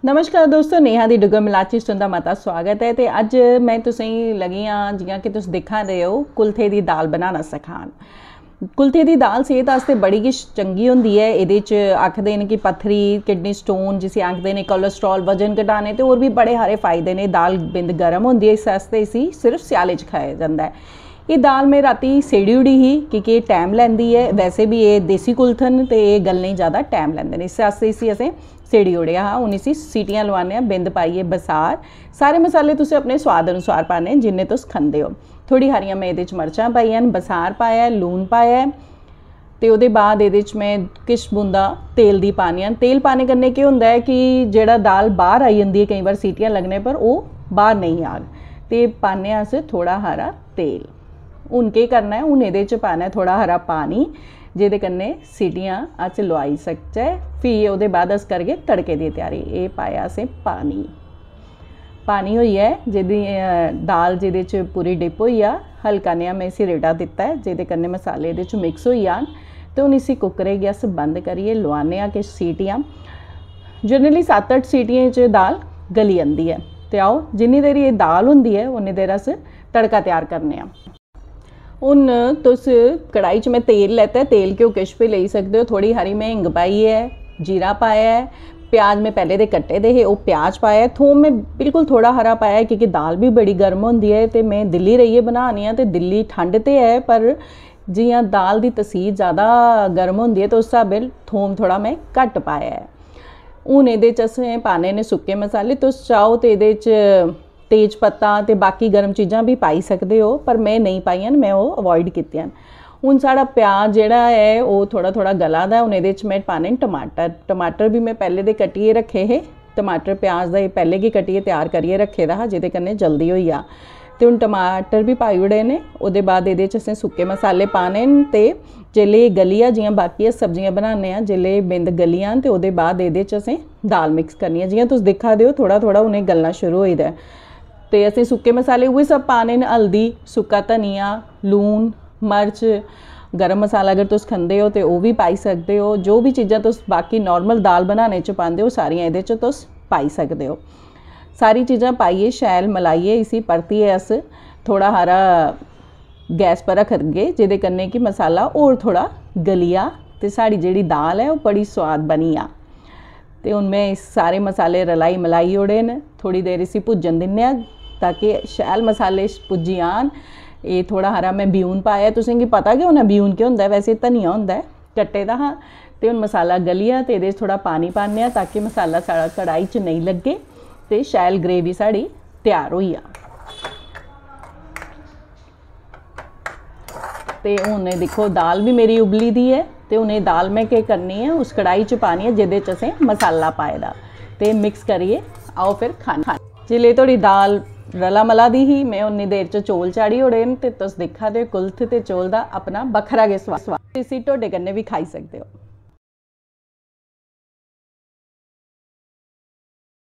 नमस्कार दोस्तों, नेहा दी डुग्गर मिलाची तुंदा मता स्वागत है। तो अज मैं तुसें लगी हाँ जियां कि तुस दिखा रहे हो कुल्थे दी दाल बनाना सखान। कुल्थे दी दाल सेहत वास्ते बड़ी गै चंगी होंदी है। इहदे च आखदे ने कि पत्थरी, किडनी स्टोन जिसे आखदे ने, कोलेस्ट्रॉल, वजन घटाने तो होर भी बड़े सारे फायदे ने। दाल बिंद गर्म होंदी है, इस वास्ते इसी सिर्फ स्याले च खाया जाता है। ये दाल मैं राती सेड़ी उड़ी ही क्योंकि टाइम लैंदी है। वैसे भी ये देसी कुल्थन तो ये गलने ज़्यादा टाइम लैंदे ने, इस वास्ते इसी असें सेड़ी उड़िया। हाँ हूँ इसी सीटियां लवाने, बिंद पाइए बसार। सारे मसाले तुसीं अपने स्वाद अनुसार पाने जिन्ने तुस खंदे हो। थोड़ी हरियां मैं ये मर्चां पाइयां, बसार पाया, लून पाया। तो वो बाद ये मैं किश बूंदा तेल दी पानियां। तेल पाने कन्नै केह् होंदा है कि जेड़ा दाल बाहर आई जंदी है कई बार सीटियां लगने पर, वो बाहर नहीं आग। तो पाने अस थोड़ा हरा तेल। हूँ केह् करना है, हूँ ये पाना है थोड़ा हरा पानी जिहदे कन्नै सीटियां अस लवाई सकचै। फ्ही ओहदे बाद अस करगे तड़के दी तैयारी। ये पाया असें पानी होई है जिहदी दाल जिहदे च पूरी डिप होई आ। हल्का नेहा मैं इसी रेड़ा दिता है जिहदे कन्नै मसाले इहदे च मिक्स होई जान। तो हूँ इसी कुकरे गी अस बंद करिए लवाने आ किश सीटियां। जनरली 7-8 सीटियां च दाल गली जंदी है। तो आओ जिन्नी देर ये दाल होंदी है उन्नी देर अस तड़का तैयार करने आ। हूँ तुस कढ़ाई च मैं तेल लैता है, तेल घ्यो किश भी ले सकते हो। थोड़ी हरी मैं हिंग पाई है, जीरा पाया है, प्याज मैं पहले दे कट्टे दे वो प्याज पाया है, थोम मैं बिल्कुल थोड़ा हरा पाया है क्योंकि दाल भी बड़ी गर्म होंदी है। तो मैं दिल्ली रहिए बनानी है, तो दिल्ली ठंड तो है पर जियां दाल की तसीर ज़्यादा गर्म होंदी है तो उस हिसाब नाल थोम थोड़ा मैं घट पाया है। हूँ ये असें पाने ने सुक्के मसाले। तुस चाहो तो ये तेज पत्ता तो बाकी गर्म चीज़ां भी पाई सकते हो, पर मैं नहीं पाइयां, मैं वो अवॉइड कीतियां। हूँ साड़ा प्याज जिहड़ा है वो थोड़ा थोड़ा गला दा। हूँ ये मैं पाने टमाटर भी मैं पहले दे कट्टिए रखे है। टमाटर प्याज का पहले की कट्टिए तैयार करिए रखे दा जिहदे कन्नै जल्दी होई जा। तो हूँ टमाटर भी पाई उड़े ने। उहदे बाद ये असें सुक्के मसाले पाने ते जेल्ले गलिया जियां बाकी सब्जियां बनाने आ, जेल्ले बिंद गलियां तो उहदे बाद ये असें दाल मिक्स करनी है। जियां तुस दिक्खा दे हो थोड़ा थोड़ा उन्हें गलना शुरू होई दा। तो असें सुक्के मसाले वही सब पाने ने, हल्दी, सुक्का धनिया, लून, मर्च, गरम मसाला अगर तुस खंदे हो तो वह भी पाई सकते हो। जो भी चीज़ां तुस बाकी नॉर्मल दाल बनाने च पाते हो सारियां इहदे च तुस पाई सकते हो। सारी चीज़ां पाइए शैल मलाइए इसी परतिए अस थोड़ा हारा गैस पर रखगे जिहदे कन्नै कि मसाला और थोड़ा गलिया तो साड़ी जिहड़ी दाल है वो बड़ी स्वाद बनी आ। तो हुण मैं इस सारे मसाले रलाई मलाई ओड़े न। थोड़ी देर इसी भुज्जन दिन्ने ताकि शैल मसाले भुज्जी आन। ये थोड़ा हरा मैं ब्यून पाया, तुसेंगी पता कि होना ब्यून क्या होंदा है, वैसे धनिया होंदा है कट्टे दा। हाँ तो हुण मसाला गलिया तो ये थोड़ा पानी पाने ताकि मसाला साड़ा कढ़ाई च नहीं लगे तो शैल ग्रेवी साड़ी तैयार होई आ। तो हुण देखो दाल भी मेरी उबली दी है। तो हुण दाल मैं क्या करनी है, उस कढ़ाई च पानी है जिहदे च असें मसाला पाए दा। तो मिक्स करिए आओ फिर खाना। जिले थोड़ी दाल रला मला दी ही मैं उन्नी देर च चौल चाढ़ी ओड़े न। तो तुस दिक्खा दे कुल्थ ते चौल दा अपना बखरा गै स्वाद। इसी ढोडे कन्नै भी खाई सकते हो।